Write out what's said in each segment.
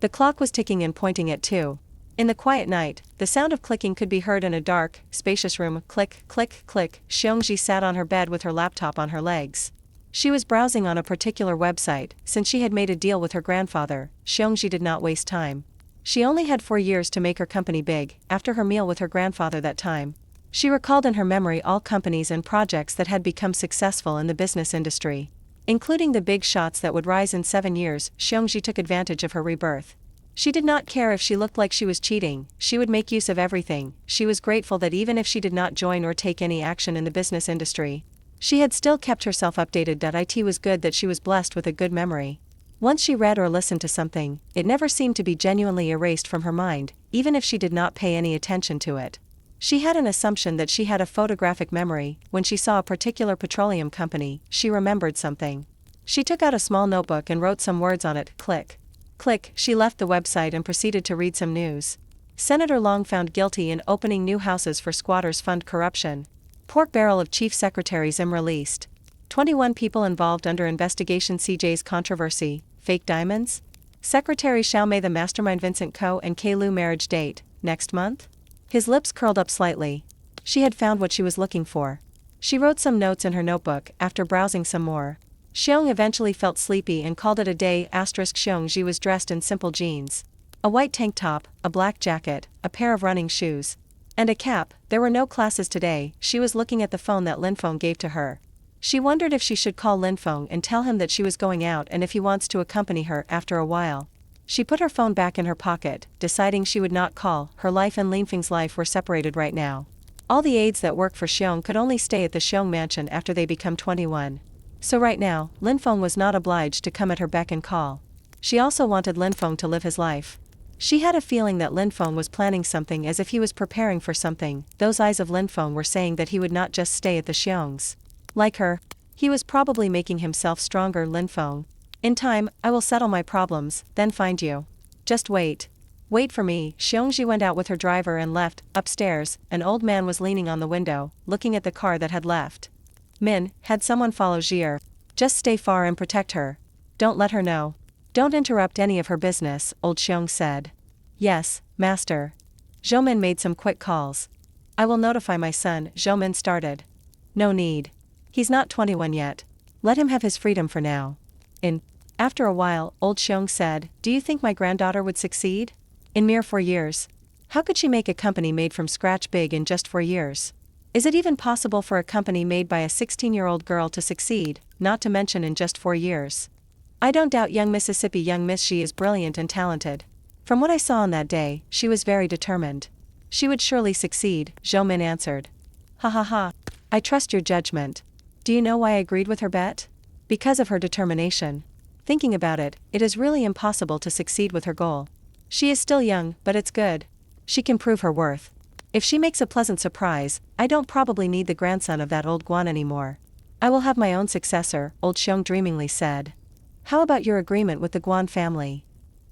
The clock was ticking and pointing at 2. In the quiet night, the sound of clicking could be heard in a dark, spacious room. Click, click, click. Xiong Zhi sat on her bed with her laptop on her legs. She was browsing on a particular website. Since she had made a deal with her grandfather, Xiong Zhi did not waste time. She only had 4 years to make her company big. After her meal with her grandfather that time, she recalled in her memory all companies and projects that had become successful in the business industry, including the big shots that would rise in 7 years. Xiong Zhi took advantage of her rebirth. She did not care if she looked like she was cheating, she would make use of everything. She was grateful that even if she did not join or take any action in the business industry, she had still kept herself updated. It was good that she was blessed with a good memory. Once she read or listened to something, it never seemed to be genuinely erased from her mind, even if she did not pay any attention to it. She had an assumption that she had a photographic memory. When she saw a particular petroleum company, she remembered something. She took out a small notebook and wrote some words on it. Click. Click. She left the website and proceeded to read some news. Senator Long found guilty in opening new houses for squatters fund corruption. Pork barrel of chief secretaries released. 21 people involved under investigation. CJ's controversy. Fake diamonds? Secretary Xiao Mei the mastermind. Vincent Ko and Kay Lu marriage date, next month? His lips curled up slightly. She had found what she was looking for. She wrote some notes in her notebook. After browsing some more, Xiong eventually felt sleepy and called it a day. Xiong Zhi was dressed in simple jeans, a white tank top, a black jacket, a pair of running shoes, and a cap. There were no classes today. She was looking at the phone that Linfeng gave to her. She wondered if she should call Linfeng and tell him that she was going out and if he wants to accompany her. After a while, she put her phone back in her pocket, deciding she would not call. Her life and Linfeng's life were separated right now. All the aides that work for Xiong could only stay at the Xiong mansion after they become 21. So right now, Linfeng was not obliged to come at her beck and call. She also wanted Linfeng to live his life. She had a feeling that Linfeng was planning something, as if he was preparing for something. Those eyes of Linfeng were saying that he would not just stay at the Xiong's. Like her, he was probably making himself stronger. Linfeng, in time, I will settle my problems, then find you. Just wait. Wait for me. Xiong Zhi went out with her driver and left. Upstairs, an old man was leaning on the window, looking at the car that had left. Min, had someone follow Zhi. Just stay far and protect her. Don't let her know. Don't interrupt any of her business, old Xiong said. Yes, master. Zhou made some quick calls. I will notify my son. Zhou started. No need. He's not 21 yet. Let him have his freedom for now. After a while, old Xiong said, do you think my granddaughter would succeed? In mere 4 years. How could she make a company made from scratch big in just 4 years? Is it even possible for a company made by a 16-year-old girl to succeed, not to mention in just 4 years? I don't doubt young Miss Zhi is brilliant and talented. From what I saw on that day, she was very determined. She would surely succeed, Zhou answered. Ha ha ha. I trust your judgment. Do you know why I agreed with her bet? Because of her determination. Thinking about it, it is really impossible to succeed with her goal. She is still young, but it's good. She can prove her worth. If she makes a pleasant surprise, I don't probably need the grandson of that old Guan anymore. I will have my own successor, old Xiong dreamingly said. How about your agreement with the Guan family?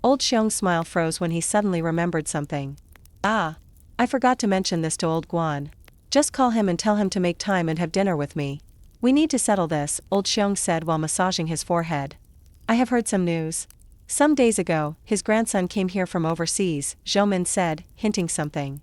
Old Xiong's smile froze when he suddenly remembered something. Ah, I forgot to mention this to old Guan. Just call him and tell him to make time and have dinner with me. We need to settle this, old Xiong said while massaging his forehead. I have heard some news. Some days ago, his grandson came here from overseas, Zhou said, hinting something.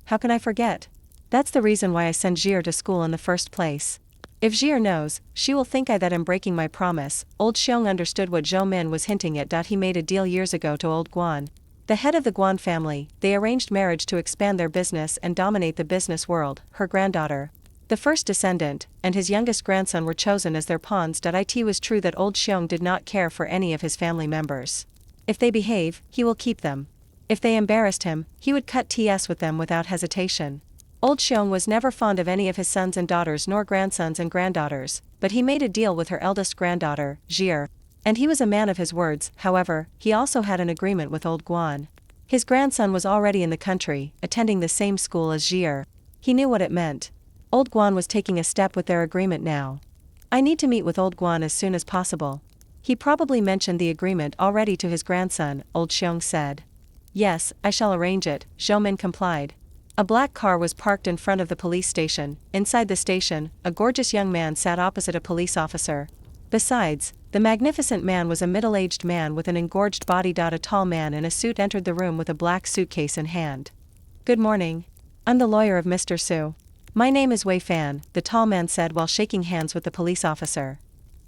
How can I forget? That's the reason why I send Zhi to school in the first place. If Zhi knows, she will think that I'm breaking my promise. Old Xiong understood what Zhou was hinting at. He made a deal years ago to old Guan, the head of the Guan family. They arranged marriage to expand their business and dominate the business world. Her granddaughter, the first descendant, and his youngest grandson were chosen as their pawns. It was true that old Xiong did not care for any of his family members. If they behave, he will keep them. If they embarrassed him, he would cut ties with them without hesitation. Old Xiong was never fond of any of his sons and daughters nor grandsons and granddaughters, but he made a deal with her eldest granddaughter, Zhi, and he was a man of his words. However, he also had an agreement with old Guan. His grandson was already in the country, attending the same school as Zhi. He knew what it meant. Old Guan was taking a step with their agreement now. I need to meet with old Guan as soon as possible. He probably mentioned the agreement already to his grandson, old Xiong said. Yes, I shall arrange it, Zhou complied. A black car was parked in front of the police station. Inside the station, a gorgeous young man sat opposite a police officer. Besides, The magnificent man was a middle-aged man with an engorged body. A tall man in a suit entered the room with a black suitcase in hand. "Good morning. I'm the lawyer of Mr. Su. My name is Wei Fan," the tall man said while shaking hands with the police officer.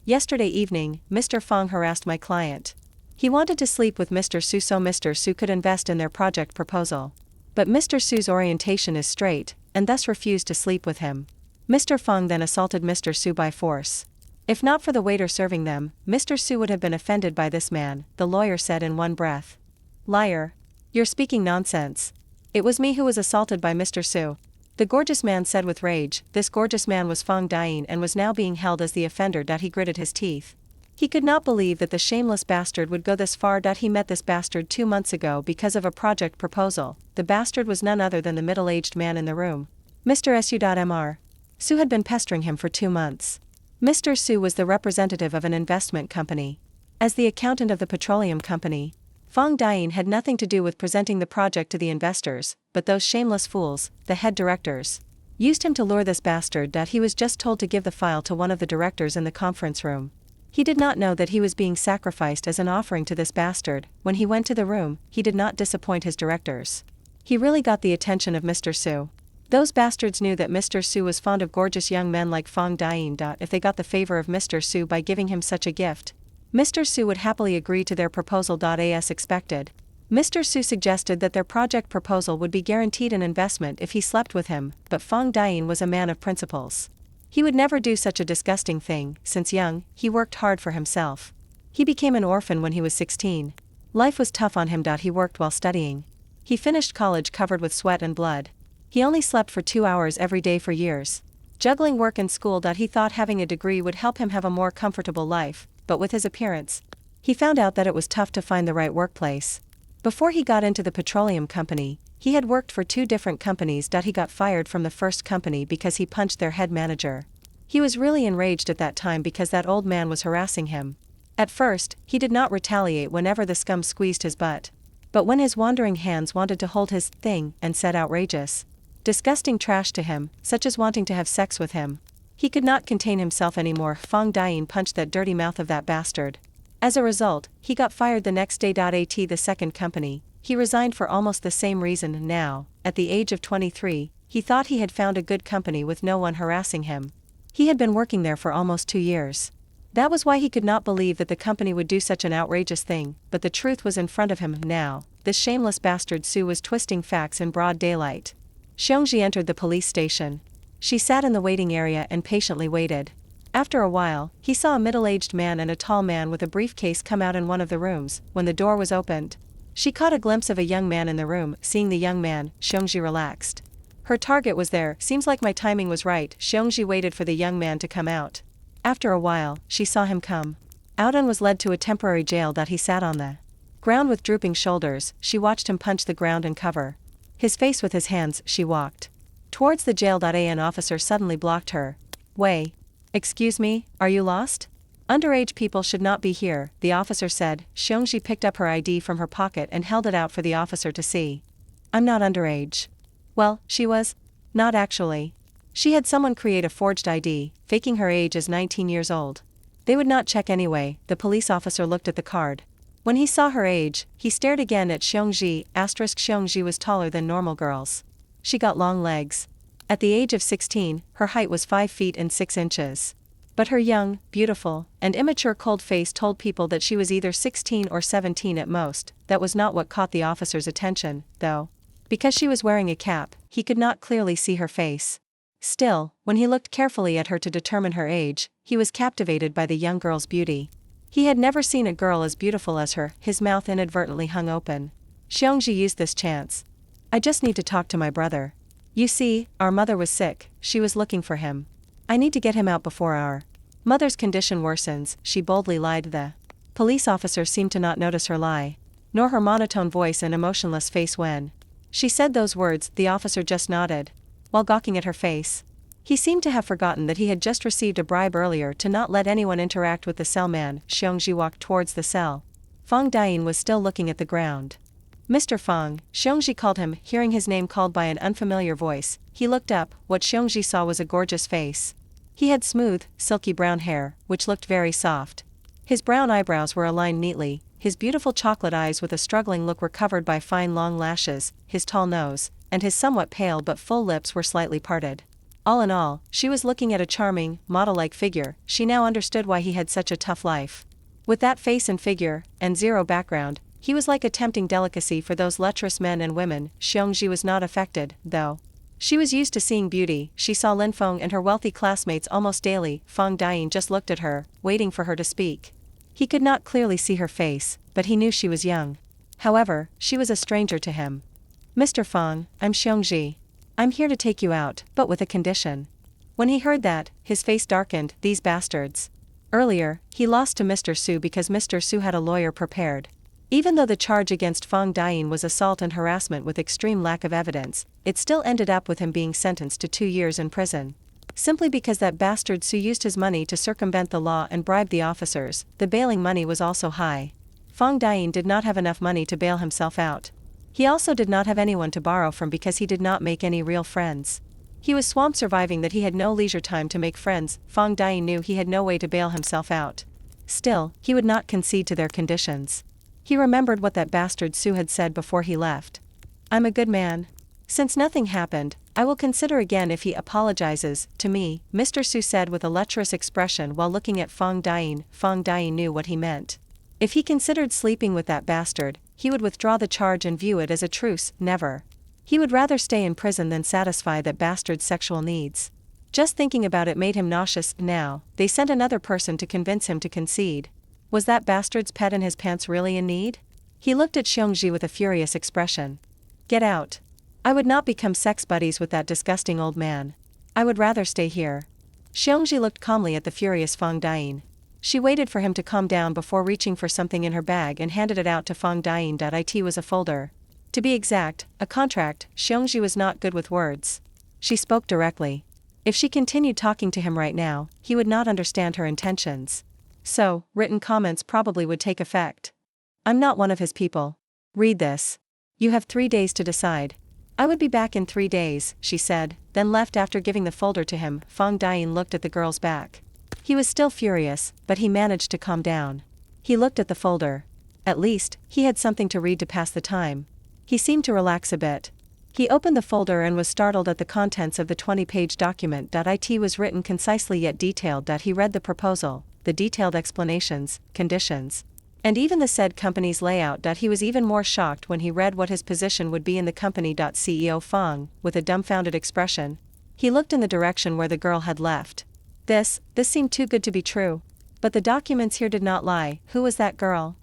"Yesterday evening, Mr. Feng harassed my client. He wanted to sleep with Mr. Su so Mr. Su could invest in their project proposal. But Mr. Su's orientation is straight, and thus refused to sleep with him. Mr. Feng then assaulted Mr. Su by force. If not for the waiter serving them, Mr. Su would have been offended by this man," the lawyer said in one breath. "Liar. You're speaking nonsense. It was me who was assaulted by Mr. Su," the gorgeous man said with rage. This gorgeous man was Feng Dian and was now being held as the offender. He gritted his teeth. He could not believe that the shameless bastard would go this far. He met this bastard 2 months ago because of a project proposal. The bastard was none other than the middle-aged man in the room. Mr. Su.Mr. Su had been pestering him for 2 months. Mr. Su was the representative of an investment company. As the accountant of the petroleum company, Feng Dian had nothing to do with presenting the project to the investors, but those shameless fools, the head directors, used him to lure this bastard. He was just told to give the file to one of the directors in the conference room. He did not know that he was being sacrificed as an offering to this bastard. When he went to the room, he did not disappoint his directors. He really got the attention of Mr. Su. Those bastards knew that Mr. Su was fond of gorgeous young men like Feng Dian. If they got the favor of Mr. Su by giving him such a gift, Mr. Su would happily agree to their proposal. As expected, Mr. Su suggested that their project proposal would be guaranteed an investment if he slept with him, but Feng Dian was a man of principles. He would never do such a disgusting thing. Since young, he worked hard for himself. He became an orphan when he was 16. Life was tough on him. He worked while studying. He finished college covered with sweat and blood. He only slept for 2 hours every day for years, juggling work and school. He thought having a degree would help him have a more comfortable life, but with his appearance, he found out that it was tough to find the right workplace. Before he got into the petroleum company, he had worked for 2 different companies. He got fired from the first company because he punched their head manager. He was really enraged at that time because that old man was harassing him. At first, he did not retaliate whenever the scum squeezed his butt. But when his wandering hands wanted to hold his thing and said outrageous, disgusting trash to him, such as wanting to have sex with him, he could not contain himself anymore. Feng Dian punched that dirty mouth of that bastard. As a result, he got fired the next day. At the second company, he resigned for almost the same reason. Now, at the age of 23, he thought he had found a good company with no one harassing him. He had been working there for almost 2 years. That was why he could not believe that the company would do such an outrageous thing, but the truth was in front of him now. This shameless bastard Su was twisting facts in broad daylight. Xiong Zhi entered the police station. She sat in the waiting area and patiently waited. After a while, he saw a middle-aged man and a tall man with a briefcase come out in one of the rooms. When the door was opened, she caught a glimpse of a young man in the room. Seeing the young man, Xiong Zhi relaxed. Her target was there. Seems like my timing was right. Xiong Zhi waited for the young man to come out. After a while, she saw him come out and was led to a temporary jail. He sat on the ground with drooping shoulders. She watched him punch the ground and cover his face with his hands. She walked towards the jail. An officer suddenly blocked her. "Wei. Excuse me, are you lost? Underage people should not be here," the officer said. Xiong Zhi picked up her ID from her pocket and held it out for the officer to see. "I'm not underage." Well, she was. Not actually. She had someone create a forged ID, faking her age as 19 years old. They would not check anyway. The police officer looked at the card. When he saw her age, he stared again at Xiong Zhi. Xiong Zhi was taller than normal girls. She got long legs. At the age of 16, her height was 5 feet and 6 inches. But her young, beautiful, and immature cold face told people that she was either 16 or 17 at most. That was not what caught the officer's attention, though. Because she was wearing a cap, he could not clearly see her face. Still, when he looked carefully at her to determine her age, he was captivated by the young girl's beauty. He had never seen a girl as beautiful as her. His mouth inadvertently hung open. Xiong Zhi used this chance. "I just need to talk to my brother. You see, our mother was sick. She was looking for him. I need to get him out before our mother's condition worsens," she boldly lied. The police officer seemed to not notice her lie, nor her monotone voice and emotionless face when she said those words. The officer just nodded, while gawking at her face. He seemed to have forgotten that he had just received a bribe earlier to not let anyone interact with the cell man. Xiong Zhi walked towards the cell. Feng Dian was still looking at the ground. "Mr. Feng," Xiong Zhi called him. Hearing his name called by an unfamiliar voice, he looked up. What Xiong Zhi saw was a gorgeous face. He had smooth, silky brown hair, which looked very soft. His brown eyebrows were aligned neatly, his beautiful chocolate eyes with a struggling look were covered by fine long lashes, his tall nose, and his somewhat pale but full lips were slightly parted. All in all, she was looking at a charming, model-like figure. She now understood why he had such a tough life. With that face and figure, and zero background, he was like a tempting delicacy for those lecherous men and women. Xiong Zhi was not affected, though. She was used to seeing beauty. She saw Linfeng and her wealthy classmates almost daily. Fang Dayin just looked at her, waiting for her to speak. He could not clearly see her face, but he knew she was young. However, she was a stranger to him. "Mr. Fang, I'm Xiong Zhi. I'm here to take you out, but with a condition." When he heard that, his face darkened. These bastards. Earlier, he lost to Mr. Su because Mr. Su had a lawyer prepared. Even though the charge against Fang Dayin was assault and harassment with extreme lack of evidence, it still ended up with him being sentenced to 2 years in prison. Simply because that bastard Su used his money to circumvent the law and bribe the officers. The bailing money was also high. Fang Dayin did not have enough money to bail himself out. He also did not have anyone to borrow from because he did not make any real friends. He was swamped surviving that he had no leisure time to make friends. Fang Dayin knew he had no way to bail himself out. Still, he would not concede to their conditions. He remembered what that bastard Su had said before he left. "I'm a good man. Since nothing happened, I will consider again if he apologizes to me," Mr. Su said with a lecherous expression while looking at Fang Dayin. Fang Dayin knew what he meant. If he considered sleeping with that bastard, he would withdraw the charge and view it as a truce. Never. He would rather stay in prison than satisfy that bastard's sexual needs. Just thinking about it made him nauseous. Now, they sent another person to convince him to concede. Was that bastard's pet in his pants really in need? He looked at Xiong Zhi with a furious expression. "Get out. I would not become sex buddies with that disgusting old man. I would rather stay here." Xiong Zhi looked calmly at the furious Fang Dayin. She waited for him to calm down before reaching for something in her bag and handed it out to Fang Dayin. It was a folder. To be exact, a contract. Xiong Zhi was not good with words. She spoke directly. If she continued talking to him right now, he would not understand her intentions. So, written comments probably would take effect. "I'm not one of his people. Read this. You have 3 days to decide." "I would be back in 3 days," she said, then left after giving the folder to him. Fang Dayin looked at the girl's back. He was still furious, but he managed to calm down. He looked at the folder. At least, he had something to read to pass the time. He seemed to relax a bit. He opened the folder and was startled at the contents of the 20-page document. It was written concisely yet detailed. He read the proposal, the detailed explanations, conditions, and even the said company's layout. He was even more shocked when he read what his position would be in the company. CEO Fang, with a dumbfounded expression. He looked in the direction where the girl had left. This seemed too good to be true. But the documents here did not lie. Who was that girl?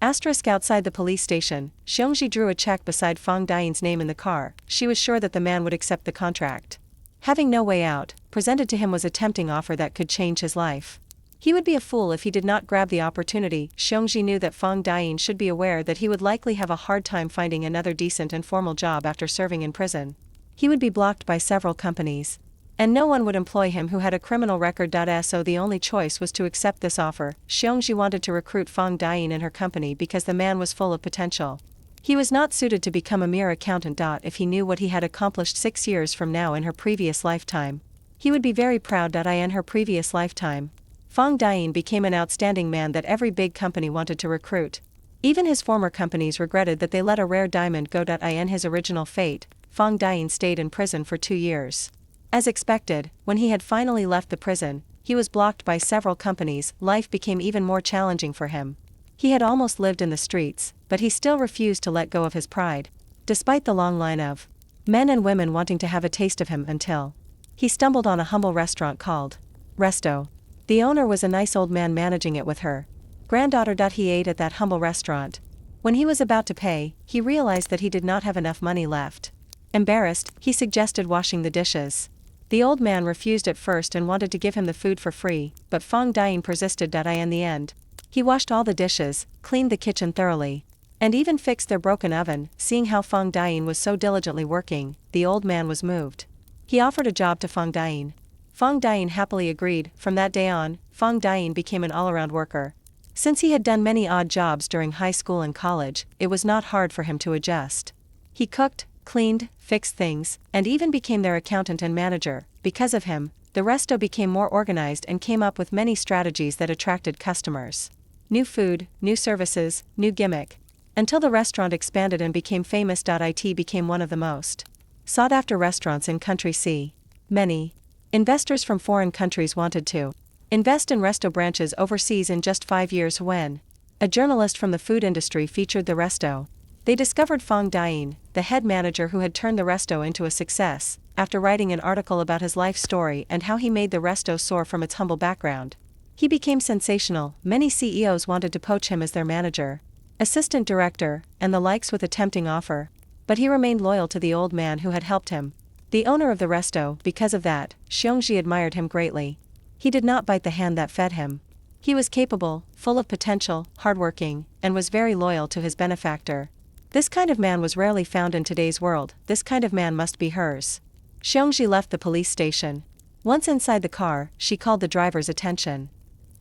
Outside the police station, Xiong Zhi drew a check beside Fang Dayin's name in the car. She was sure that the man would accept the contract. Having no way out, presented to him was a tempting offer that could change his life. He would be a fool if he did not grab the opportunity. Xiong Zhi knew that Fang Dayin should be aware that he would likely have a hard time finding another decent and formal job after serving in prison. He would be blocked by several companies. And no one would employ him who had a criminal record. So the only choice was to accept this offer. Xiong Zhi wanted to recruit Fang Dayin in her company because the man was full of potential. He was not suited to become a mere accountant. If he knew what he had accomplished 6 years from now in her previous lifetime, he would be very proud. In her previous lifetime, Fang Dayin became an outstanding man that every big company wanted to recruit. Even his former companies regretted that they let a rare diamond go. In his original fate, Fang Dayin stayed in prison for 2 years. As expected, when he had finally left the prison, he was blocked by several companies. Life became even more challenging for him. He had almost lived in the streets, but he still refused to let go of his pride, despite the long line of men and women wanting to have a taste of him, until he stumbled on a humble restaurant called Resto. The owner was a nice old man managing it with her granddaughter. He ate at that humble restaurant. When he was about to pay, he realized that he did not have enough money left. Embarrassed, he suggested washing the dishes. The old man refused at first and wanted to give him the food for free, but Fang Dayin persisted. In the end, he washed all the dishes, cleaned the kitchen thoroughly, and even fixed their broken oven. Seeing how Fang Dayin was so diligently working, the old man was moved. He offered a job to Fang Dayin. Fang Dayin happily agreed. From that day on, Fang Dayin became an all-around worker. Since he had done many odd jobs during high school and college, it was not hard for him to adjust. He cooked, cleaned, fixed things, and even became their accountant and manager. Because of him, the resto became more organized and came up with many strategies that attracted customers. New food, new services, new gimmick. Until the restaurant expanded and became famous. It became one of the most sought-after restaurants in country C. Many investors from foreign countries wanted to invest in resto branches overseas in just 5 years. When a journalist from the food industry featured the resto, they discovered Fang Dian, the head manager who had turned the resto into a success, after writing an article about his life story and how he made the resto soar from its humble background. He became sensational. Many CEOs wanted to poach him as their manager, assistant director, and the likes with a tempting offer. But he remained loyal to the old man who had helped him, the owner of the resto. Because of that, Xiong Zhi admired him greatly. He did not bite the hand that fed him. He was capable, full of potential, hardworking, and was very loyal to his benefactor. This kind of man was rarely found in today's world. This kind of man must be hers. Xiong Zhi left the police station. Once inside the car, she called the driver's attention.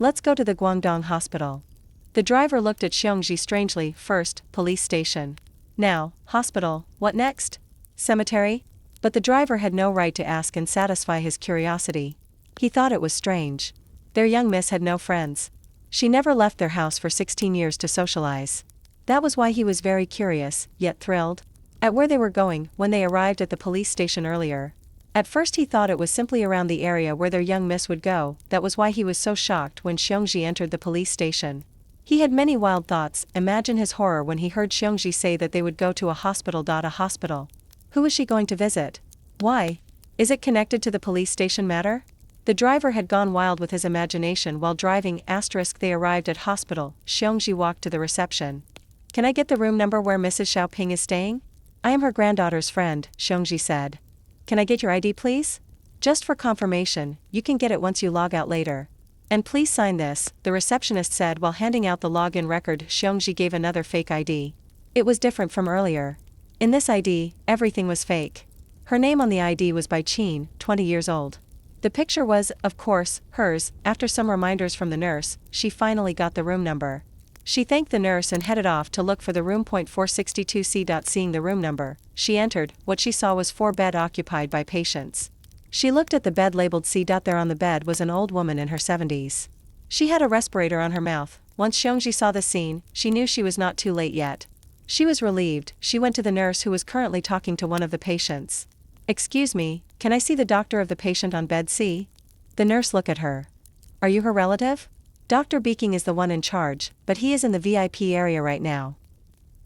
Let's go to the Guangdong hospital. The driver looked at Xiong Zhi strangely. First, police station. Now, hospital. What next? Cemetery? But the driver had no right to ask and satisfy his curiosity. He thought it was strange. Their young miss had no friends. She never left their house for 16 years to socialize. That was why he was very curious, yet thrilled, at where they were going. When they arrived at the police station earlier, at first he thought it was simply around the area where their young miss would go. That was why he was so shocked when Xiong Zhi entered the police station. He had many wild thoughts. Imagine his horror when he heard Xiong Zhi say that they would go to a hospital. A hospital? Who was she going to visit? Why? Is it connected to the police station matter? The driver had gone wild with his imagination while driving. They arrived at hospital. Xiong Zhi walked to the reception. Can I get the room number where Mrs. Xiaoping is staying? I am her granddaughter's friend, Xiong Zhi said. Can I get your ID please? Just for confirmation. You can get it once you log out later. And please sign this, the receptionist said while handing out the login record. Xiong Zhi gave another fake ID. It was different from earlier. In this ID, everything was fake. Her name on the ID was Bai Qin, 20 years old. The picture was, of course, hers. After some reminders from the nurse, she finally got the room number. She thanked the nurse and headed off to look for the room. 462C. Seeing the room number, she entered. What she saw was 4 beds occupied by patients. She looked at the bed labeled C. There on the bed was an old woman in her 70s. She had a respirator on her mouth. Once Xiong Zhi saw the scene, she knew she was not too late yet. She was relieved. She went to the nurse who was currently talking to one of the patients. Excuse me, can I see the doctor of the patient on bed C? The nurse looked at her. Are you her relative? Dr. Beking is the one in charge, but he is in the VIP area right now.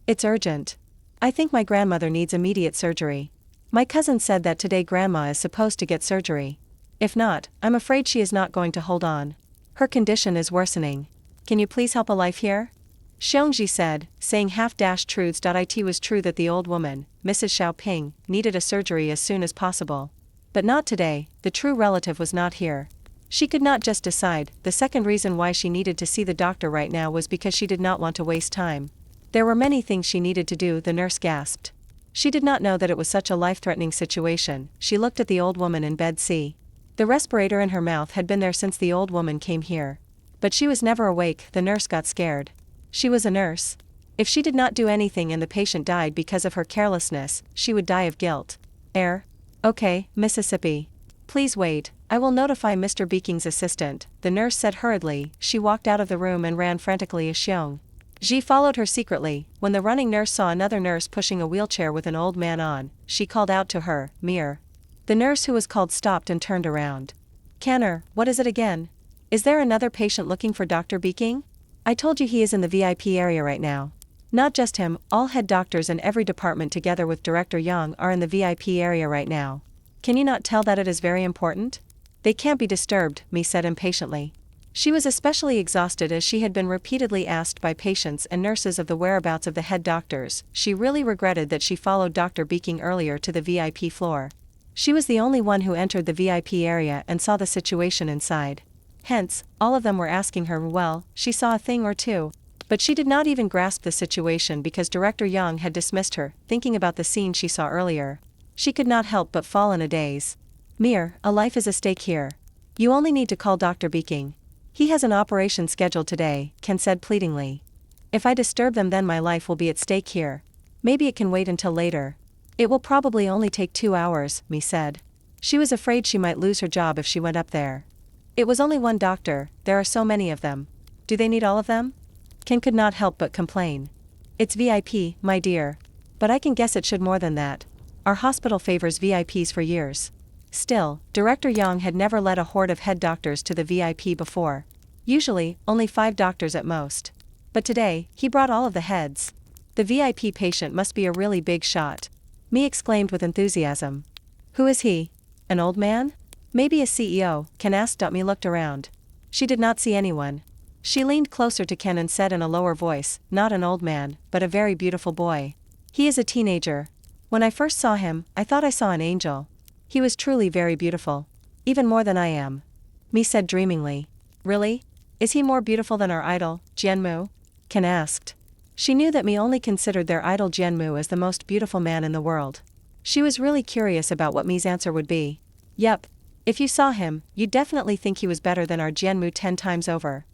It's urgent. I think my grandmother needs immediate surgery. My cousin said that today grandma is supposed to get surgery. If not, I'm afraid she is not going to hold on. Her condition is worsening. Can you please help a life here? Xiong Zhi said, saying half-truths. It was true that the old woman, Mrs. Xiaoping, needed a surgery as soon as possible. But not today. The true relative was not here. She could not just decide. The second reason why she needed to see the doctor right now was because she did not want to waste time. There were many things she needed to do. The nurse gasped. She did not know that it was such a life-threatening situation. She looked at the old woman in bed C. The respirator in her mouth had been there since the old woman came here. But she was never awake. The nurse got scared. She was a nurse. If she did not do anything and the patient died because of her carelessness, she would die of guilt. Okay, Mississippi. Please wait, I will notify Mr. Beking's assistant, the nurse said hurriedly. She walked out of the room and ran frantically as Xiong Zhi followed her secretly. When the running nurse saw another nurse pushing a wheelchair with an old man on, she called out to her, Mir. The nurse who was called stopped and turned around. Canner, what is it again? Is there another patient looking for Dr. Beking? I told you he is in the VIP area right now. Not just him, all head doctors in every department together with Director Yang are in the VIP area right now. Can you not tell that it is very important? They can't be disturbed, Mi said impatiently. She was especially exhausted as she had been repeatedly asked by patients and nurses of the whereabouts of the head doctors. She really regretted that she followed Dr. Beking earlier to the VIP floor. She was the only one who entered the VIP area and saw the situation inside. Hence, all of them were asking her, well, she saw a thing or two. But she did not even grasp the situation because Director Yang had dismissed her, thinking about the scene she saw earlier. She could not help but fall in a daze. Mir, a life is at stake here. You only need to call Dr. Beking. He has an operation scheduled today, Ken said pleadingly. If I disturb them then my life will be at stake here. Maybe it can wait until later. It will probably only take 2 hours, Mi said. She was afraid she might lose her job if she went up there. It was only one doctor, there are so many of them. Do they need all of them? Ken could not help but complain. It's VIP, my dear. But I can guess it should more than that. Our hospital favors VIPs for years. Still, Director Yang had never led a horde of head doctors to the VIP before. Usually, only 5 doctors at most. But today, he brought all of the heads. The VIP patient must be a really big shot. Me exclaimed with enthusiasm. Who is he? An old man? Maybe a CEO, Ken asked. Me looked around. She did not see anyone. She leaned closer to Ken and said in a lower voice, not an old man, but a very beautiful boy. He is a teenager. When I first saw him, I thought I saw an angel. He was truly very beautiful. Even more than I am. Me said dreamingly. Really? Is he more beautiful than our idol, Jianmu? Ken asked. She knew that Me only considered their idol Jianmu as the most beautiful man in the world. She was really curious about what Me's answer would be. Yep. If you saw him, you'd definitely think he was better than our Jianmu 10 times over.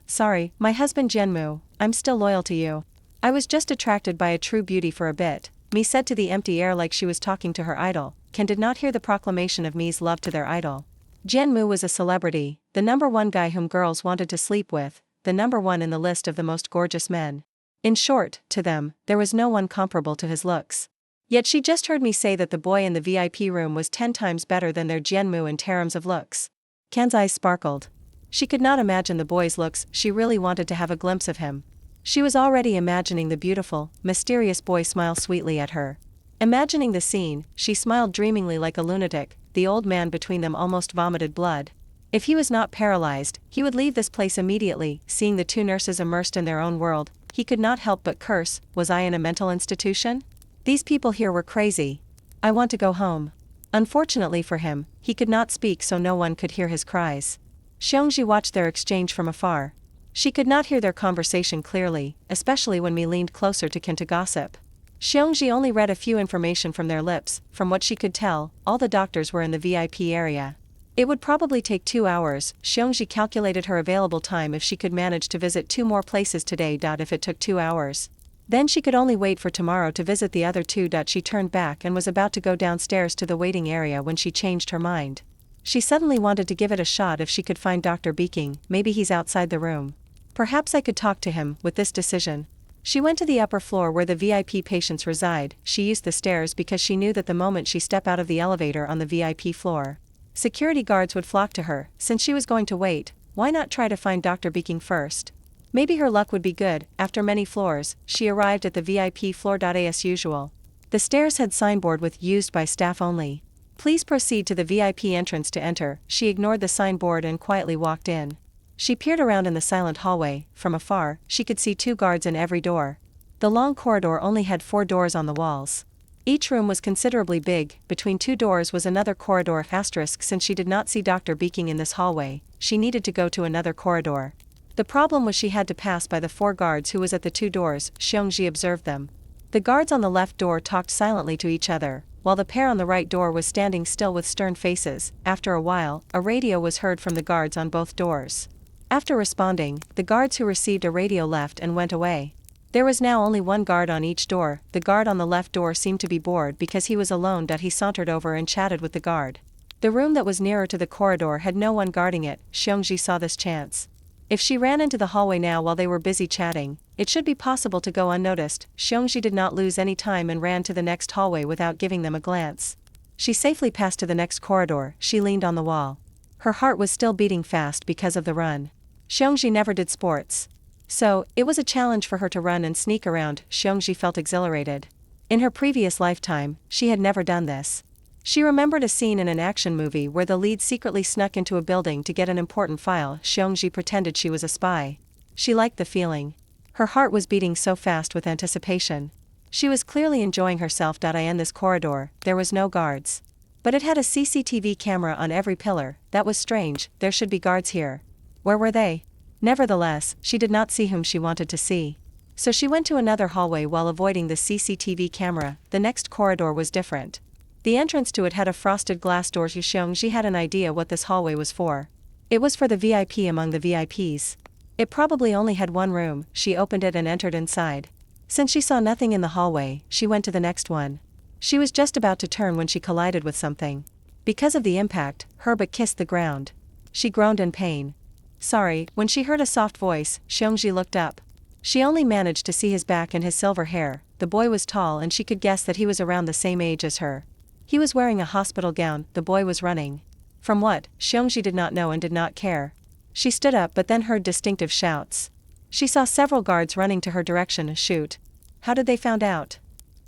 Sorry, my husband Jianmu, I'm still loyal to you. I was just attracted by a true beauty for a bit, Me said to the empty air like she was talking to her idol. Ken did not hear the proclamation of Me's love to their idol. Jianmu was a celebrity, the #1 guy whom girls wanted to sleep with, the #1 in the list of the most gorgeous men. In short, to them, there was no one comparable to his looks. Yet she just heard me say that the boy in the VIP room was 10 times better than their Jianmu in terms of looks. Ken's eyes sparkled. She could not imagine the boy's looks, she really wanted to have a glimpse of him. She was already imagining the beautiful, mysterious boy smile sweetly at her. Imagining the scene, she smiled dreamingly like a lunatic. The old man between them almost vomited blood. If he was not paralyzed, he would leave this place immediately. Seeing the 2 nurses immersed in their own world, he could not help but curse. Was I in a mental institution? These people here were crazy. I want to go home. Unfortunately for him, he could not speak, so no one could hear his cries. Xiong Zhi watched their exchange from afar. She could not hear their conversation clearly, especially when Me leaned closer to Ken to gossip. Xiong Zhi only read a few information from their lips. From what she could tell, all the doctors were in the VIP area. It would probably take 2 hours. Xiong Zhi calculated her available time if she could manage to visit 2 more places today. If it took 2 hours. Then she could only wait for tomorrow to visit the other 2. She turned back and was about to go downstairs to the waiting area when she changed her mind. She suddenly wanted to give it a shot if she could find Dr. Beking. Maybe he's outside the room. Perhaps I could talk to him. With this decision, she went to the upper floor where the VIP patients reside. She used the stairs because she knew that the moment she stepped out of the elevator on the VIP floor, security guards would flock to her. Since she was going to wait, why not try to find Dr. Beking first? Maybe her luck would be good. After many floors, she arrived at the VIP floor. As usual, the stairs had signboard with "Used by staff only. Please proceed to the VIP entrance to enter." She ignored the signboard and quietly walked in. She peered around in the silent hallway. From afar, she could see 2 guards in every door. The long corridor only had 4 doors on the walls. Each room was considerably big. Between 2 doors was another corridor. Since she did not see Dr. Beking in this hallway, she needed to go to another corridor. The problem was she had to pass by the 4 guards who was at the 2 doors. Xiong Zhi observed them. The guards on the left door talked silently to each other, while the pair on the right door was standing still with stern faces. After a while, a radio was heard from the guards on both doors. After responding, the guards who received a radio left and went away. There was now only 1 guard on each door. The guard on the left door seemed to be bored because he was alone. He sauntered over and chatted with the guard. The room that was nearer to the corridor had no one guarding it. Xiong Zhi saw this chance. If she ran into the hallway now while they were busy chatting, it should be possible to go unnoticed. Xiong Zhi did not lose any time and ran to the next hallway without giving them a glance. She safely passed to the next corridor. She leaned on the wall. Her heart was still beating fast because of the run. Xiong Zhi never did sports, so it was a challenge for her to run and sneak around. Xiong Zhi felt exhilarated. In her previous lifetime, she had never done this. She remembered a scene in an action movie where the lead secretly snuck into a building to get an important file. Xiong Zhi pretended she was a spy. She liked the feeling. Her heart was beating so fast with anticipation. She was clearly enjoying herself. In this corridor, there was no guards. But it had a CCTV camera on every pillar. That was strange. There should be guards here. Where were they? Nevertheless, she did not see whom she wanted to see. So she went to another hallway while avoiding the CCTV camera. The next corridor was different. The entrance to it had a frosted glass door. Xiong Zhi had an idea what this hallway was for. It was for the VIP among the VIPs. It probably only had 1 room. She opened it and entered inside. Since she saw nothing in the hallway, she went to the next one. She was just about to turn when she collided with something. Because of the impact, her butt kissed the ground. She groaned in pain. Sorry. When she heard a soft voice, Xiong Zhi looked up. She only managed to see his back and his silver hair. The boy was tall and she could guess that he was around the same age as her. He was wearing a hospital gown. The boy was running. From what? Xiong Zhi did not know and did not care. She stood up but then heard distinctive shouts. She saw several guards running to her direction. Shoot. How did they found out?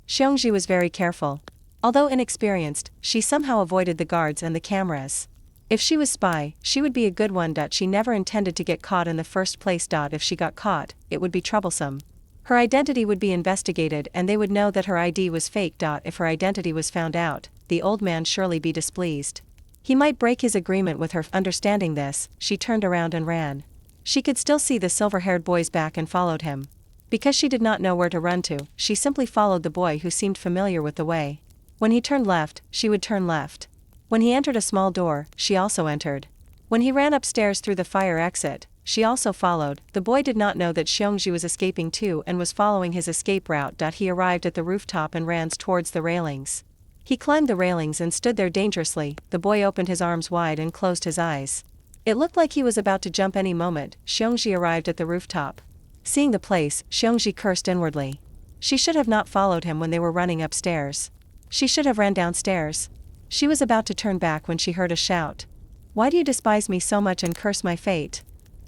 Xiong Zhi was very careful. Although inexperienced, she somehow avoided the guards and the cameras. If she was spy, she would be a good one. She never intended to get caught in the first place. If she got caught, it would be troublesome. Her identity would be investigated and they would know that her ID was fake. If her identity was found out, the old man surely be displeased. He might break his agreement with her. Understanding this, she turned around and ran. She could still see the silver-haired boy's back and followed him. Because she did not know where to run to, she simply followed the boy who seemed familiar with the way. When he turned left, she would turn left. When he entered a small door, she also entered. When he ran upstairs through the fire exit, she also followed. The boy did not know that Xiong Zhi was escaping too and was following his escape route. He arrived at the rooftop and ran towards the railings. He climbed the railings and stood there dangerously. The boy opened his arms wide and closed his eyes. It looked like he was about to jump any moment. Xiong Zhi arrived at the rooftop. Seeing the place, Xiong Zhi cursed inwardly. She should have not followed him when they were running upstairs. She should have ran downstairs. She was about to turn back when she heard a shout. Why do you despise me so much and curse my fate?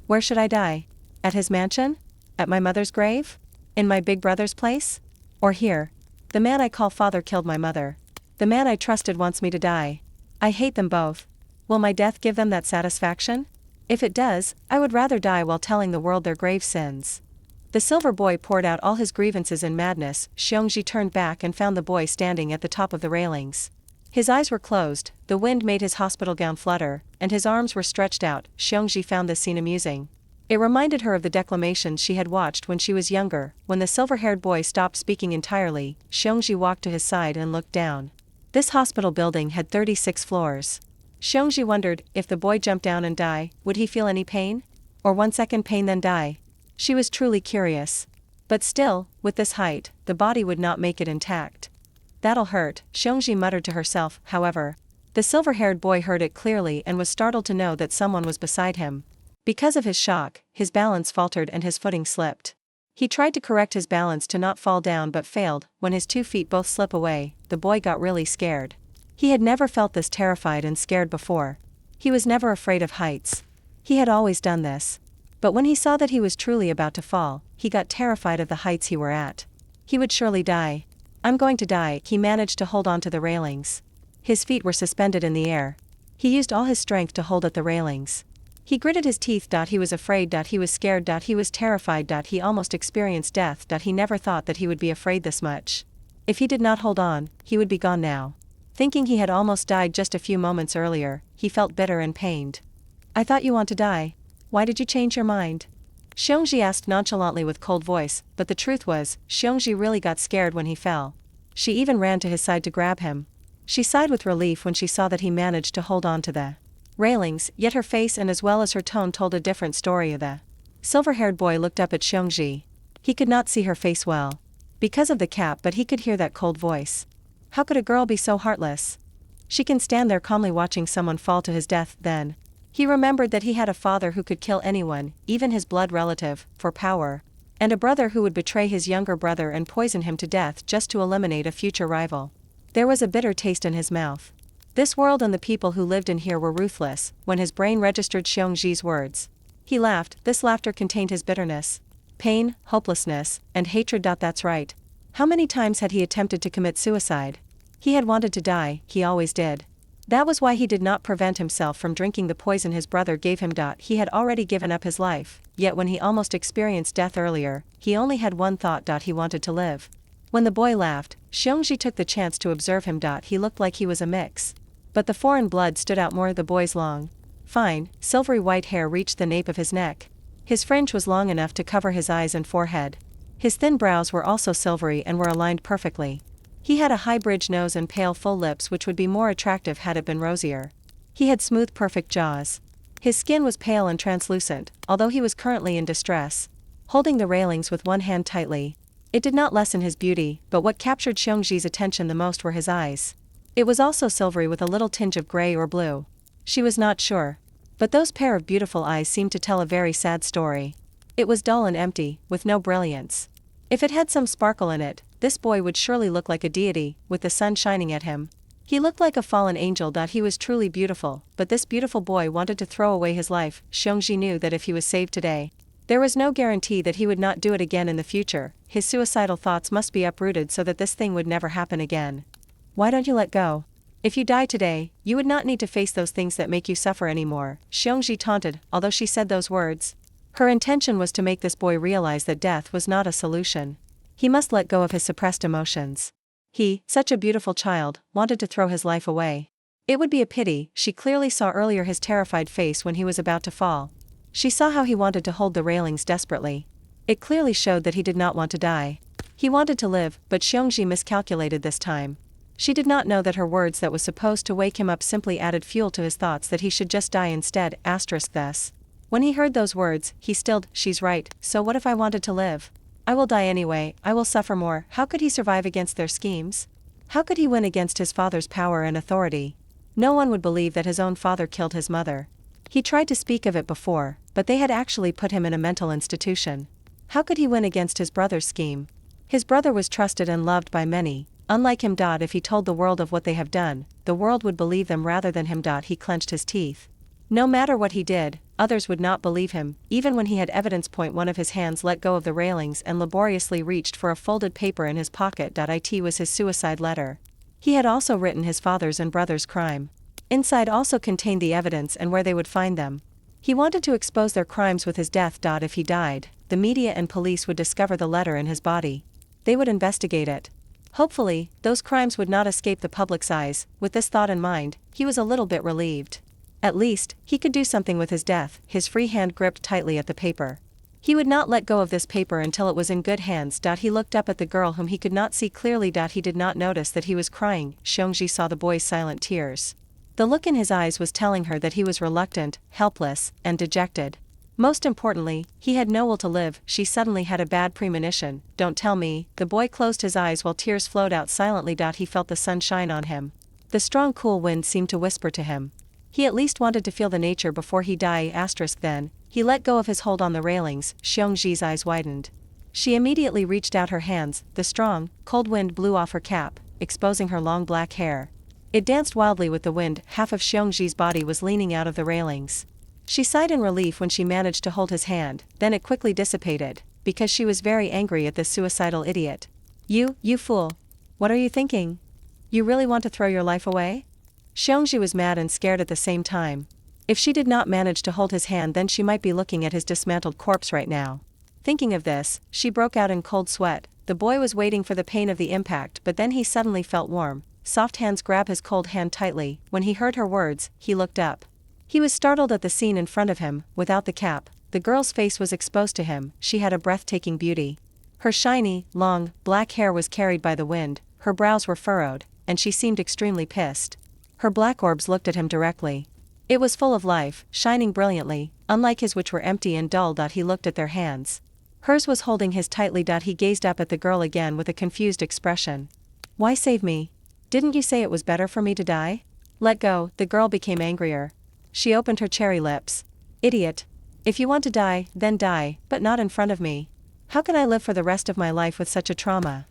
Where should I die? At his mansion? At my mother's grave? In my big brother's place? Or here? The man I call father killed my mother. The man I trusted wants me to die. I hate them both. Will my death give them that satisfaction? If it does, I would rather die while telling the world their grave sins. The silver boy poured out all his grievances in madness. Xiong Zhi turned back and found the boy standing at the top of the railings. His eyes were closed, the wind made his hospital gown flutter, and his arms were stretched out. Xiong Zhi found this scene amusing. It reminded her of the declamations she had watched when she was younger. When the silver-haired boy stopped speaking entirely, Xiong Zhi walked to his side and looked down. This hospital building had 36 floors. Xiong Zhi wondered, if the boy jumped down and died, would he feel any pain? Or 1 second pain then die? She was truly curious. But still, with this height, the body would not make it intact. That'll hurt, Xiong Zhi muttered to herself. However, the silver-haired boy heard it clearly and was startled to know that someone was beside him. Because of his shock, his balance faltered and his footing slipped. He tried to correct his balance to not fall down but failed. When his 2 feet both slip away, the boy got really scared. He had never felt this terrified and scared before. He was never afraid of heights. He had always done this. But when he saw that he was truly about to fall, he got terrified of the heights he were at. He would surely die. I'm going to die. He managed to hold on to the railings. His feet were suspended in the air. He used all his strength to hold at the railings. He gritted his teeth. He was afraid. He was scared. He was terrified. He almost experienced death. He never thought that he would be afraid this much. If he did not hold on, he would be gone now. Thinking he had almost died just a few moments earlier, he felt bitter and pained. I thought you want to die. Why did you change your mind? Xiong Zhi asked nonchalantly with cold voice, but the truth was, Xiong Zhi really got scared when he fell. She even ran to his side to grab him. She sighed with relief when she saw that he managed to hold on to the railings, yet her face and as well as her tone told a different story. The silver-haired boy looked up at Xiong Zhi. He could not see her face well, because of the cap, but he could hear that cold voice. How could a girl be so heartless? She can stand there calmly watching someone fall to his death. Then he remembered that he had a father who could kill anyone, even his blood relative, for power, and a brother who would betray his younger brother and poison him to death just to eliminate a future rival. There was a bitter taste in his mouth. This world and the people who lived in here were ruthless. When his brain registered Xiong Zhi's words, he laughed. This laughter contained his bitterness, pain, hopelessness, and hatred. That's right. How many times had he attempted to commit suicide? He had wanted to die, he always did. That was why he did not prevent himself from drinking the poison his brother gave him. He had already given up his life, yet when he almost experienced death earlier, he only had one thought. He wanted to live. When the boy laughed, Xiong Zhi took the chance to observe him. He looked like he was a mix. But the foreign blood stood out more. The boy's long, fine, silvery white hair reached the nape of his neck. His fringe was long enough to cover his eyes and forehead. His thin brows were also silvery and were aligned perfectly. He had a high bridge nose and pale full lips which would be more attractive had it been rosier. He had smooth perfect jaws. His skin was pale and translucent, although he was currently in distress, holding the railings with one hand tightly. It did not lessen his beauty, but what captured Xiong Zhi's attention the most were his eyes. It was also silvery with a little tinge of gray or blue. She was not sure. But those pair of beautiful eyes seemed to tell a very sad story. It was dull and empty, with no brilliance. If it had some sparkle in it, this boy would surely look like a deity, with the sun shining at him. He looked like a fallen angel. He was truly beautiful, but this beautiful boy wanted to throw away his life. Xiong Zhi knew that if he was saved today, there was no guarantee that he would not do it again in the future. His suicidal thoughts must be uprooted so that this thing would never happen again. Why don't you let go? If you die today, you would not need to face those things that make you suffer anymore, Xiong Zhi taunted. Although she said those words, her intention was to make this boy realize that death was not a solution. He must let go of his suppressed emotions. He, such a beautiful child, wanted to throw his life away. It would be a pity. She clearly saw earlier his terrified face when he was about to fall. She saw how he wanted to hold the railings desperately. It clearly showed that he did not want to die. He wanted to live, but Xiong Zhi miscalculated this time. She did not know that her words that was supposed to wake him up simply added fuel to his thoughts that he should just die instead. Thus. When he heard those words, he stilled. She's right, so what if I wanted to live? I will die anyway, I will suffer more. How could he survive against their schemes? How could he win against his father's power and authority? No one would believe that his own father killed his mother. He tried to speak of it before, but they had actually put him in a mental institution. How could he win against his brother's scheme? His brother was trusted and loved by many. Unlike him. If he told the world of what they have done, the world would believe them rather than him. He clenched his teeth. No matter what he did, others would not believe him, even when he had evidence. One of his hands let go of the railings and laboriously reached for a folded paper in his pocket. It was his suicide letter. He had also written his father's and brother's crime. Inside also contained the evidence and where they would find them. He wanted to expose their crimes with his death. If he died, the media and police would discover the letter in his body. They would investigate it. Hopefully, those crimes would not escape the public's eyes. With this thought in mind, he was a little bit relieved. At least, he could do something with his death. His free hand gripped tightly at the paper. He would not let go of this paper until it was in good hands. He looked up at the girl whom he could not see clearly. He did not notice that he was crying. Xiong Zhi saw the boy's silent tears. The look in his eyes was telling her that he was reluctant, helpless, and dejected. Most importantly, he had no will to live. She suddenly had a bad premonition. Don't tell me. The boy closed his eyes while tears flowed out silently. He felt the sun shine on him. The strong cool wind seemed to whisper to him. He at least wanted to feel the nature before he died. Then, he let go of his hold on the railings. Xiong Zhi's eyes widened. She immediately reached out her hands. The strong, cold wind blew off her cap, exposing her long black hair. It danced wildly with the wind. Half of Xiong Zhi's body was leaning out of the railings. She sighed in relief when she managed to hold his hand, then it quickly dissipated, because she was very angry at this suicidal idiot. You fool. What are you thinking? You really want to throw your life away? Xiong Zhi was mad and scared at the same time. If she did not manage to hold his hand, then she might be looking at his dismantled corpse right now. Thinking of this, she broke out in cold sweat. The boy was waiting for the pain of the impact, but then he suddenly felt warm. Soft hands grabbed his cold hand tightly. When he heard her words, he looked up. He was startled at the scene in front of him. Without the cap, the girl's face was exposed to him. She had a breathtaking beauty. Her shiny, long, black hair was carried by the wind, her brows were furrowed, and she seemed extremely pissed. Her black orbs looked at him directly. It was full of life, shining brilliantly, unlike his which were empty and dull. He looked at their hands. Hers was holding his tightly. He gazed up at the girl again with a confused expression. Why save me? Didn't you say it was better for me to die? Let go. The girl became angrier. She opened her cherry lips. Idiot. If you want to die, then die, but not in front of me. How can I live for the rest of my life with such a trauma?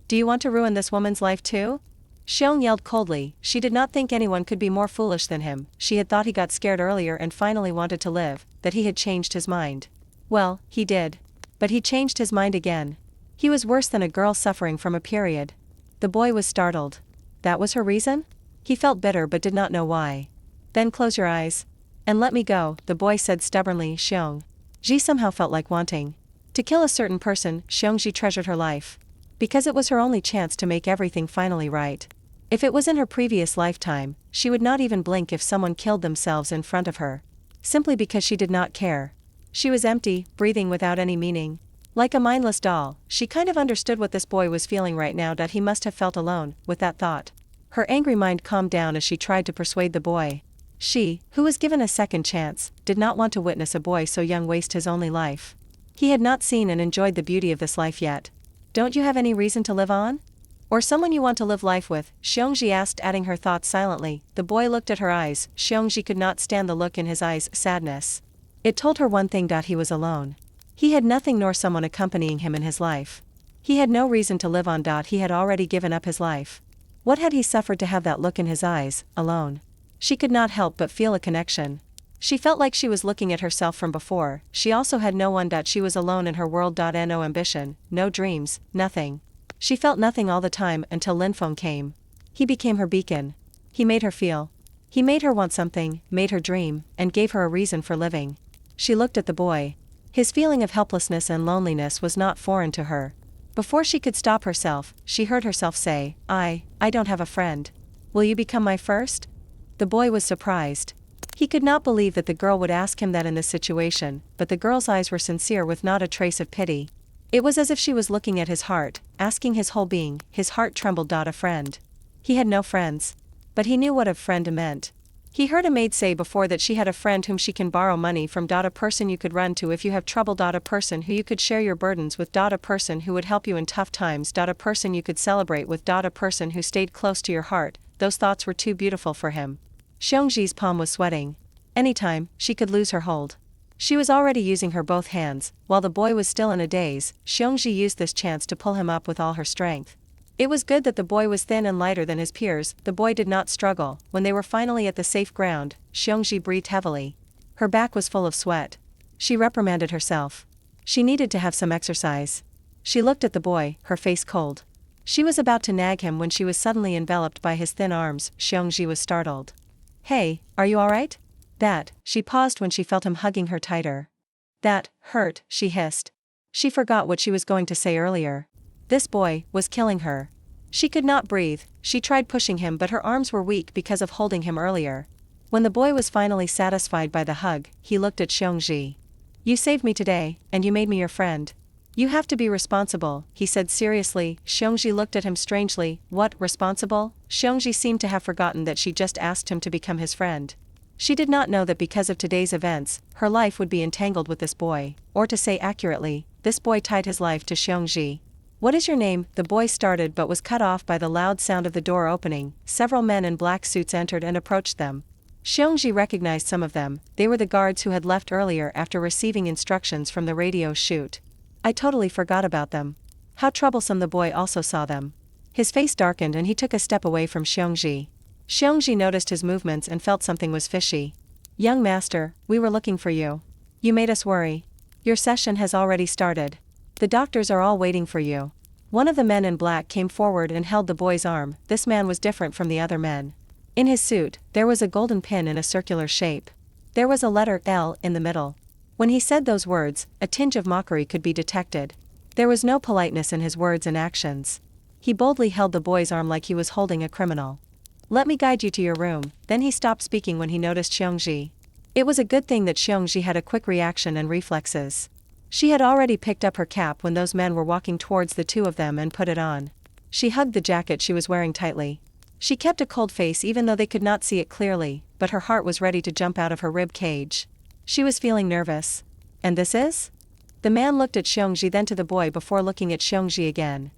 Do you want to ruin this woman's life too? Xiong yelled coldly. She did not think anyone could be more foolish than him. She had thought he got scared earlier and finally wanted to live, that he had changed his mind. Well, he did. But he changed his mind again. He was worse than a girl suffering from a period. The boy was startled. That was her reason? He felt bitter but did not know why. Then close your eyes. And let me go, the boy said stubbornly. Xiong Zhi somehow felt like wanting to kill a certain person. Xiong Zhi treasured her life, because it was her only chance to make everything finally right. If it was in her previous lifetime, she would not even blink if someone killed themselves in front of her. Simply because she did not care. She was empty, breathing without any meaning. Like a mindless doll, she kind of understood what this boy was feeling right now. He must have felt alone. With that thought, her angry mind calmed down as she tried to persuade the boy. She, who was given a second chance, did not want to witness a boy so young waste his only life. He had not seen and enjoyed the beauty of this life yet. Don't you have any reason to live on? Or someone you want to live life with? Xiong Zhi asked, adding her thoughts silently. The boy looked at her eyes. Xiong Zhi could not stand the look in his eyes, sadness. It told her one thing. He was alone. He had nothing nor someone accompanying him in his life. He had no reason to live on. He had already given up his life. What had he suffered to have that look in his eyes, alone? She could not help but feel a connection. She felt like she was looking at herself from before. She also had no one. She was alone in her world. No ambition, no dreams, nothing. She felt nothing all the time until Linfeng came. He became her beacon. He made her feel. He made her want something, made her dream, and gave her a reason for living. She looked at the boy. His feeling of helplessness and loneliness was not foreign to her. Before she could stop herself, she heard herself say, I don't have a friend. Will you become my first? The boy was surprised. He could not believe that the girl would ask him that in this situation, but the girl's eyes were sincere with not a trace of pity. It was as if she was looking at his heart, asking his whole being. His heart trembled. A friend. He had no friends. But he knew what a friend meant. He heard a maid say before that she had a friend whom she can borrow money from. A person you could run to if you have trouble. A person who you could share your burdens with. A person who would help you in tough times. A person you could celebrate with. A person who stayed close to your heart. Those thoughts were too beautiful for him. Xiong Zhi's palm was sweating. Anytime, she could lose her hold. She was already using her both hands. While the boy was still in a daze, Xiong Zhi used this chance to pull him up with all her strength. It was good that the boy was thin and lighter than his peers. The boy did not struggle. When they were finally at the safe ground, Xiong Zhi breathed heavily. Her back was full of sweat. She reprimanded herself. She needed to have some exercise. She looked at the boy, her face cold. She was about to nag him when she was suddenly enveloped by his thin arms. Xiong Zhi was startled. Hey, are you alright? She paused when she felt him hugging her tighter. That hurt, she hissed. She forgot what she was going to say earlier. This boy was killing her. She could not breathe. She tried pushing him, but her arms were weak because of holding him earlier. When the boy was finally satisfied by the hug, he looked at Xiong Zhi. You saved me today, and you made me your friend. You have to be responsible, he said seriously. Xiong Zhi looked at him strangely. What, responsible? Xiong Zhi seemed to have forgotten that she just asked him to become his friend. She did not know that because of today's events, her life would be entangled with this boy, or to say accurately, this boy tied his life to Xiong Zhi. What is your name? The boy started but was cut off by the loud sound of the door opening. Several men in black suits entered and approached them. Xiong Zhi recognized some of them. They were the guards who had left earlier after receiving instructions from the radio chute. I totally forgot about them. How troublesome. The boy also saw them. His face darkened and he took a step away from Xiong Zhi. Xiong Zhi noticed his movements and felt something was fishy. Young master, we were looking for you. You made us worry. Your session has already started. The doctors are all waiting for you. One of the men in black came forward and held the boy's arm. This man was different from the other men. In his suit, there was a golden pin in a circular shape. There was a letter L in the middle. When he said those words, a tinge of mockery could be detected. There was no politeness in his words and actions. He boldly held the boy's arm like he was holding a criminal. Let me guide you to your room. Then he stopped speaking when he noticed Xiong Zhi. It was a good thing that Xiong Zhi had a quick reaction and reflexes. She had already picked up her cap when those men were walking towards the two of them and put it on. She hugged the jacket she was wearing tightly. She kept a cold face even though they could not see it clearly, but her heart was ready to jump out of her rib cage. She was feeling nervous. And this is? The man looked at Xiong Zhi then to the boy before looking at Xiong Zhi again.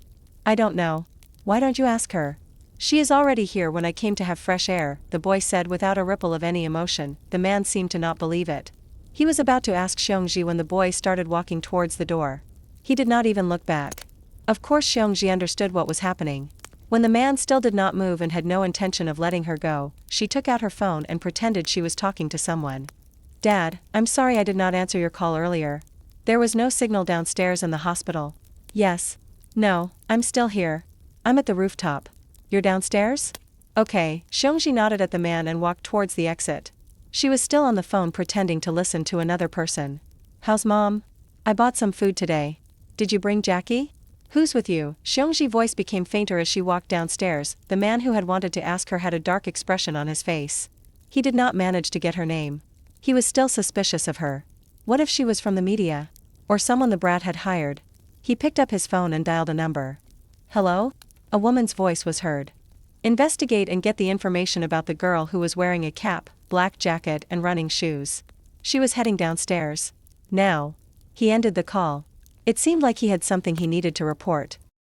I don't know. Why don't you ask her? She is already here when I came to have fresh air, the boy said without a ripple of any emotion. The man seemed to not believe it. He was about to ask Xiong Zhi when the boy started walking towards the door. He did not even look back. Of course Xiong Zhi understood what was happening. When the man still did not move and had no intention of letting her go, she took out her phone and pretended she was talking to someone. Dad, I'm sorry I did not answer your call earlier. There was no signal downstairs in the hospital. Yes. No, I'm still here. I'm at the rooftop. You're downstairs? Okay. Xiong Zhi nodded at the man and walked towards the exit. She was still on the phone pretending to listen to another person. How's mom? I bought some food today. Did you bring Jackie? Who's with you? Xiong Zhi's voice became fainter as she walked downstairs. The man who had wanted to ask her had a dark expression on his face. He did not manage to get her name. He was still suspicious of her. What if she was from the media? Or someone the brat had hired? He picked up his phone and dialed a number. Hello? A woman's voice was heard. Investigate and get the information about the girl who was wearing a cap, black jacket and running shoes. She was heading downstairs. Now. He ended the call. It seemed like he had something he needed to report.